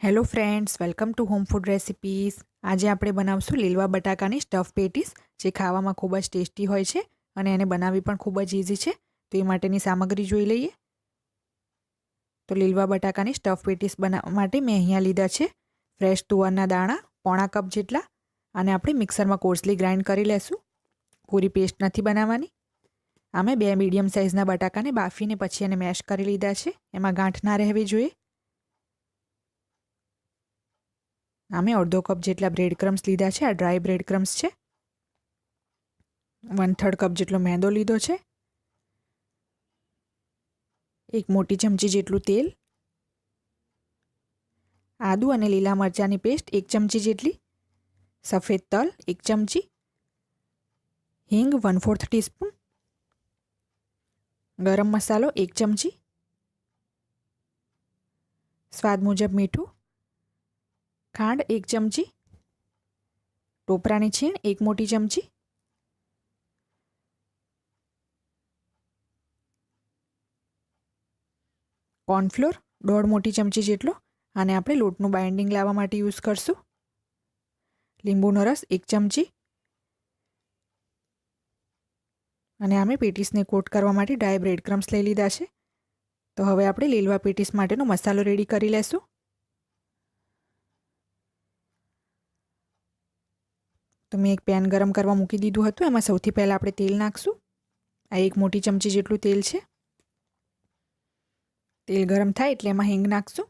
Hello friends, welcome to home food recipes. આજે આપણે બનાવશું લીલવા બટાકાની સ્ટફ પેટીસ, જે ખાવામાં ખૂબ જ ટેસ્ટી હોય છે અને એને બનાવવી પણ ખૂબ જ ઇઝી છે. તો એ માટેની સામગ્રી જોઈ લઈએ. તો લીલવા બટાકાની સ્ટફ પેટીસ બનાવવા માટે મેં અહીંયા લીધા છે ફ્રેશ તુવરના દાણા પોણા કપ જેટલા, અને આપણે મિક્સરમાં કોર્સલી ગ્રાઇન્ડ કરી લેશું. પૂરી પેસ્ટ નથી બનાવવાની. આમે 2 મીડિયમ સાઇઝના બટાકાને બાફીને પછી એને મેશ કરી લીધા છે. એમાં ગાંઠ ના રહેવી જોઈએ. આમે અડધો કપ જેટલા બ્રેડ ક્રમ્સ લીધા છે. આ ડ્રાય બ્રેડ ક્રમ્સ છે. 1/3 કપ જેટલો મેંદો લીધો છે. 1 મોટી ચમચી જેટલું તેલ, આદુ અને લીલા મરચાંની પેસ્ટ 1 ચમચી જેટલી, સફેદ તલ 1 ચમચી, હિંગ 1/4 ટીસ્પૂન, ગરમ મસાલો 1 ચમચી, સ્વાદ મુજબ મીઠું, ખાંડ 1 ચમચી, ટોપરાની છીણ 1 મોટી ચમચી, કોર્નફ્લોર 1/2 મોટી ચમચી જેટલો, અને આપણે લોટનું બાઇન્ડિંગ લાવવા માટે યુઝ કરશું. લીંબુનો રસ 1 ચમચી, અને અમે પેટીસને કોટ કરવા માટે ડ્રાય બ્રેડ ક્રમ્સ લઈ લીધા છે. તો હવે આપણે લીલવા પેટીસ માટેનો મસાલો રેડી કરી લેશું. તો મેં એક પેન ગરમ કરવા મૂકી દીધું હતું. એમાં સૌથી પહેલાં આપણે તેલ નાખશું. આ 1 મોટી ચમચી જેટલું તેલ છે. તેલ ગરમ થાય એટલે એમાં હિંગ નાખશું.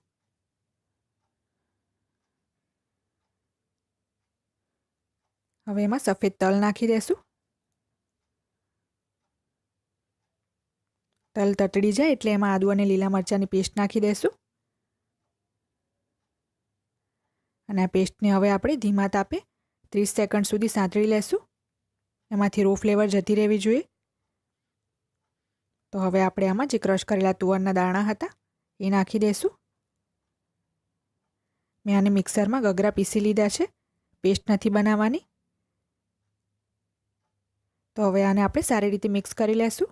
હવે એમાં સફેદ તલ નાખી દેશું. તલ તતડી જાય એટલે એમાં આદુ અને લીલા મરચાંની પેસ્ટ નાખી દેશું. અને આ પેસ્ટને હવે આપણે ધીમા તાપે 30 સેકન્ડ સુધી સાંતળી લેશું. એમાંથી રો ફ્લેવર જતી રહેવી જોઈએ. તો હવે આપણે આમાં જે ક્રશ કરેલા તુવરના દાણા હતા એ નાખી દેશું. મેં આને મિક્સરમાં ગગરા પીસી લીધા છે. પેસ્ટ નથી બનાવવાની. તો હવે આને આપણે સારી રીતે મિક્સ કરી લેશું.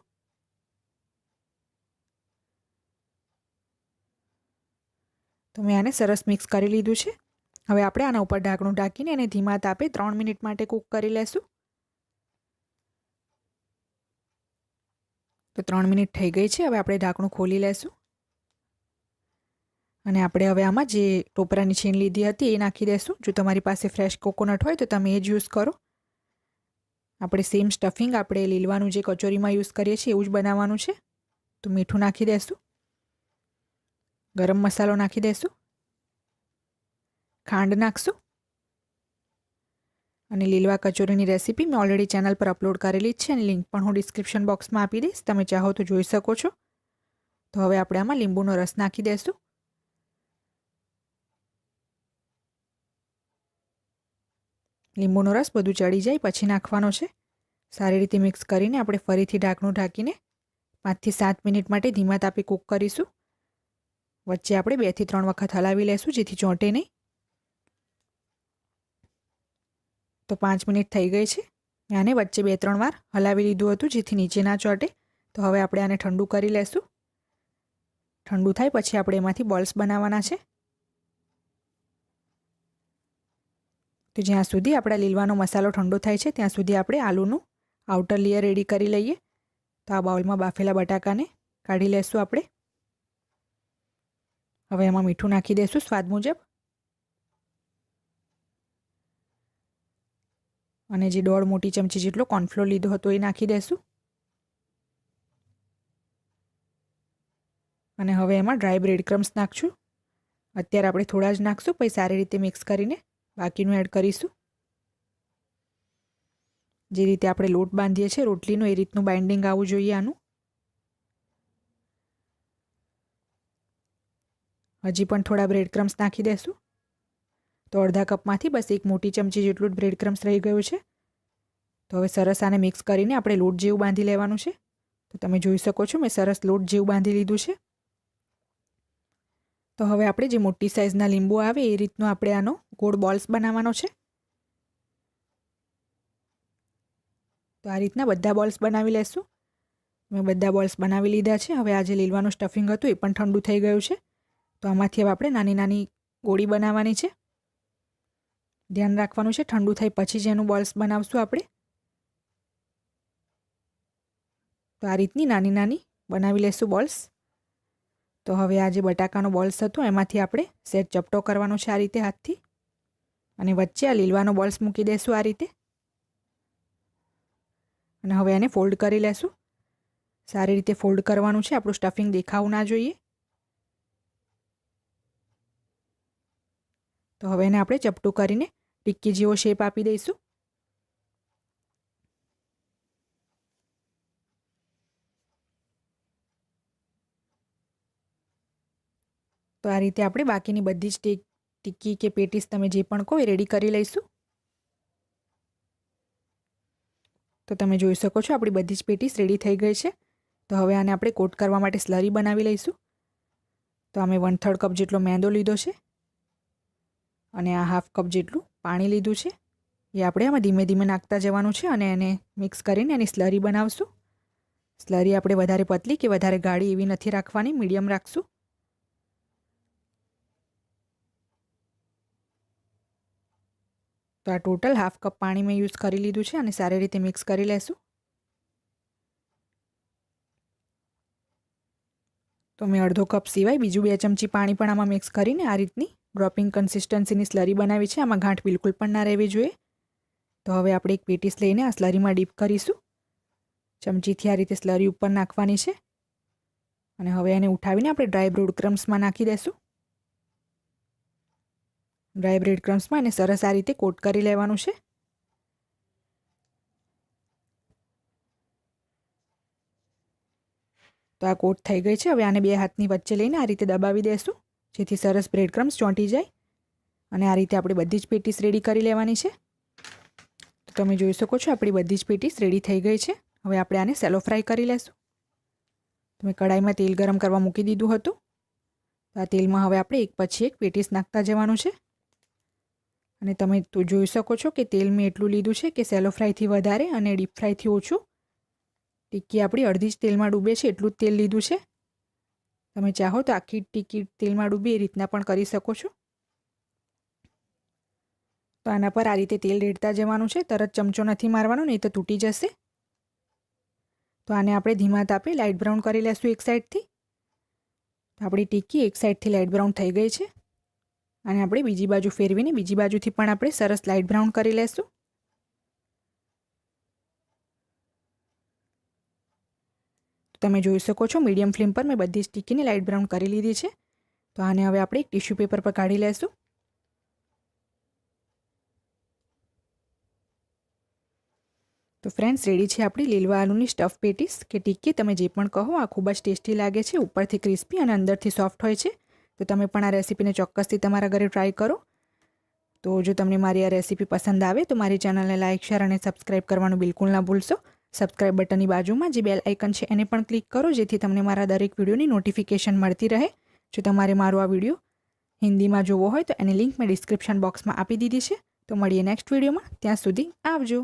તો મેં આને સરસ મિક્સ કરી લીધું છે. હવે આપણે આના ઉપર ઢાંકણું ઢાંકીને એને ધીમા તાપે 3 મિનિટ માટે કૂક કરી લેશું. તો 3 મિનિટ થઈ ગઈ છે. હવે આપણે ઢાંકણું ખોલી લેશું. અને આપણે હવે આમાં જે ટોપરાની છીણ લીધી હતી એ નાખી દેશું. જો તમારી પાસે ફ્રેશ કોકોનટ હોય તો તમે એ જ યુઝ કરો. આપણે સેમ સ્ટફિંગ આપણે લીલવાનું જે કચોરીમાં યુઝ કરીએ છીએ એવું જ બનાવવાનું છે. તો મીઠું નાખી દેશું. ગરમ મસાલો નાખી દેશું. ખાંડ નાખશું. અને લીલવા કચોરીની રેસીપી મેં ઓલરેડી ચેનલ પર અપલોડ કરેલી જ છે, અને લિંક પણ હું ડિસ્ક્રિપ્શન બોક્સમાં આપી દઈશ. તમે ચાહો તો જોઈ શકો છો. તો હવે આપણે આમાં લીંબુનો રસ નાખી દેશું. લીંબુનો રસ બધું ચડી જાય પછી નાખવાનો છે. સારી રીતે મિક્સ કરીને આપણે ફરીથી ઢાંકણું ઢાંકીને 5 થી 7 મિનિટ માટે ધીમા તાપે કૂક કરીશું. વચ્ચે આપણે 2 થી 3 વખત હલાવી લેશું જેથી ચોંટે નહીં. તો 5 મિનિટ થઈ ગઈ છે. મેં આને વચ્ચે 2-3 વાર હલાવી લીધું હતું જેથી નીચે ના ચોંટે. તો હવે આપણે આને ઠંડુ કરી લેશું. ઠંડુ થાય પછી આપણે એમાંથી બોલ્સ બનાવવાના છે. તો જ્યાં સુધી આપણા લીલવાનો મસાલો ઠંડો થાય છે ત્યાં સુધી આપણે આલુનું આઉટર લેયર રેડી કરી લઈએ. તો આ બાઉલમાં બાફેલા બટાકાને કાઢી લેશું આપણે. હવે એમાં મીઠું નાખી દઈશું સ્વાદ મુજબ. અને જે 1/2 મોટી ચમચી જેટલો કોર્નફ્લોર લીધો હતો એ નાખી દઈશું. અને હવે એમાં ડ્રાય બ્રેડ ક્રમ્સ નાખશું. અત્યારે આપણે થોડા જ નાખશું, પછી સારી રીતે મિક્સ કરીને બાકીનું એડ કરીશું. જે રીતે આપણે લોટ બાંધીએ છીએ રોટલીનું એ રીતનું બાઇન્ડિંગ આવવું જોઈએ આનું. હજી પણ થોડા બ્રેડ ક્રમ્સ નાખી દઈશું. તો અડધા કપમાંથી બસ 1 મોટી ચમચી જેટલું જ બ્રેડ ક્રમ્સ રહી ગયું છે. તો હવે સરસ આને મિક્સ કરીને આપણે લોટ જેવું બાંધી લેવાનું છે. તો તમે જોઈ શકો છો મેં સરસ લોટ જેવું બાંધી લીધું છે. તો હવે આપણે જે મોટી સાઇઝના લીંબુ આવે એ રીતનો આપણે આનો ગોળ બોલ્સ બનાવવાનો છે. તો આ રીતના બધા બોલ્સ બનાવી લેશું. મેં બધા બોલ્સ બનાવી લીધા છે. હવે આ જે લીલવાનું સ્ટફિંગ હતું એ પણ ઠંડુ થઈ ગયું છે. તો આમાંથી હવે આપણે નાની નાની ગોળી બનાવવાની છે. ધ્યાન રાખવાનું છે ઠંડુ થાય પછી જ એનું બોલ્સ બનાવશું આપણે. તો આ રીતની નાની નાની બનાવી લેશું બોલ્સ. તો હવે આ જે બટાકાનો બોલ્સ હતો એમાંથી આપણે સેટ ચપટો કરવાનો છે આ રીતે હાથથી, અને વચ્ચે આ લીલવાનો બોલ્સ મૂકી દઈશું આ રીતે. અને હવે એને ફોલ્ડ કરી લેશું. સારી રીતે ફોલ્ડ કરવાનું છે, આપણું સ્ટફિંગ દેખાવું ના જોઈએ. તો હવે એને આપણે ચપટું કરીને ટિક્કી જેવો શેપ આપી દઈશું. તો આ રીતે આપણે બાકીની બધી જ ટિક્કી કે પેટીસ તમે જે પણ કહો એ રેડી કરી લઈશું. તો તમે જોઈ શકો છો આપણી બધી જ પેટીસ રેડી થઈ ગઈ છે. તો હવે આને આપણે કોટ કરવા માટે સ્લરી બનાવી લઈશું. તો અમે 1/3 કપ જેટલો મેંદો લીધો છે અને આ 1/2 કપ જેટલું પાણી લીધું છે. એ આપણે આમાં ધીમે ધીમે નાખતા જવાનું છે અને એને મિક્સ કરીને એની સ્લરી બનાવશું. સ્લરી આપણે વધારે પતલી કે વધારે ગાઢી એવી નથી રાખવાની, મીડિયમ રાખશું. તો આ ટોટલ 1/2 કપ પાણી મેં યુઝ કરી લીધું છે અને સારી રીતે મિક્સ કરી લેશું. તો મેં અડધો કપ સિવાય બીજું 2 ચમચી પાણી પણ આમાં મિક્સ કરીને આ રીતની ડ્રોપિંગ કન્સિસ્ટન્સીની સ્લરી બનાવી છે. આમાં ગાંઠ બિલકુલ પણ ના રહેવી જોઈએ. તો હવે આપણે એક પેટીસ લઈને આ સ્લરીમાં ડીપ કરીશું. ચમચીથી આ રીતે સ્લરી ઉપર નાખવાની છે અને હવે એને ઉઠાવીને આપણે ડ્રાય બ્રેડ ક્રમ્સમાં નાખી દઈશું. ડ્રાય બ્રેડ ક્રમ્સમાં એને સરસ આ રીતે કોટ કરી લેવાનું છે. તો આ કોટ થઈ ગઈ છે. હવે આને 2 હાથની વચ્ચે લઈને આ રીતે દબાવી દઈશું જેથી સરસ બ્રેડ ક્રમ્સ ચોંટી જાય. અને આ રીતે આપણે બધી જ પેટીસ રેડી કરી લેવાની છે. તો તમે જોઈ શકો છો આપણી બધી જ પેટીસ રેડી થઈ ગઈ છે. હવે આપણે આને સેલો ફ્રાય કરી લેશું. તો મેં કઢાઈમાં તેલ ગરમ કરવા મૂકી દીધું હતું. તો આ તેલમાં હવે આપણે એક પછી એક પેટીસ નાખતા જવાનું છે. અને તમે તો જોઈ શકો છો કે તેલ મેં એટલું લીધું છે કે સેલો ફ્રાયથી વધારે અને ડીપ ફ્રાયથી ઓછું. ટિક્કી આપણી અડધી જ તેલમાં ડૂબે છે એટલું જ તેલ લીધું છે. તમે ચાહો તો આખી ટિક્કી તેલમાં ડૂબે એ રીતના પણ કરી શકો છો. તો આના પર આ રીતે તેલ રેડતા જવાનું છે. તરત ચમચો નથી મારવાનો, નહીં તો તૂટી જશે. તો આને આપણે ધીમા તાપે લાઇટ બ્રાઉન કરી લેશું એક સાઈડથી. તો આપણી ટિક્કી એક સાઈડથી લાઇટ બ્રાઉન થઈ ગઈ છે અને આપણે બીજી બાજુ ફેરવીને બીજી બાજુથી પણ આપણે સરસ લાઇટ બ્રાઉન કરી લેશું. તમે જોઈ શકો છો મીડિયમ ફ્લેમ પર મેં બધી જ ટિક્કીને લાઇટ બ્રાઉન કરી લીધી છે. તો આને હવે આપણે એક ટિશ્યુ પેપર પર કાઢી લેશું. તો ફ્રેન્ડ્સ રેડી છે આપણી લીલવા આલુની સ્ટફ પેટીસ કે ટિક્કી, તમે જે પણ કહો. આ ખૂબ જ ટેસ્ટી લાગે છે, ઉપરથી ક્રિસ્પી અને અંદરથી સોફ્ટ હોય છે. તો તમે પણ આ રેસીપીને ચોક્કસથી તમારા ઘરે ટ્રાય કરો. તો જો તમને મારી આ રેસીપી પસંદ આવે તો મારી ચેનલને લાઇક, શેર અને સબસ્ક્રાઈબ કરવાનું બિલકુલ ના ભૂલશો. સબસ્ક્રાઇબ બટનની બાજુમાં જે બેલ આઇકન છે એને પણ ક્લિક કરો જેથી તમને મારા દરેક વિડીયોની નોટિફિકેશન મળતી રહે. જો તમારે મારો આ વિડીયો હિન્દીમાં જોવો હોય તો એની લિંક મેં ડિસ્ક્રિપ્શન બોક્સમાં આપી દીધી છે. તો મળીએ નેક્સ્ટ વિડીયોમાં. ત્યાં સુધી આવજો.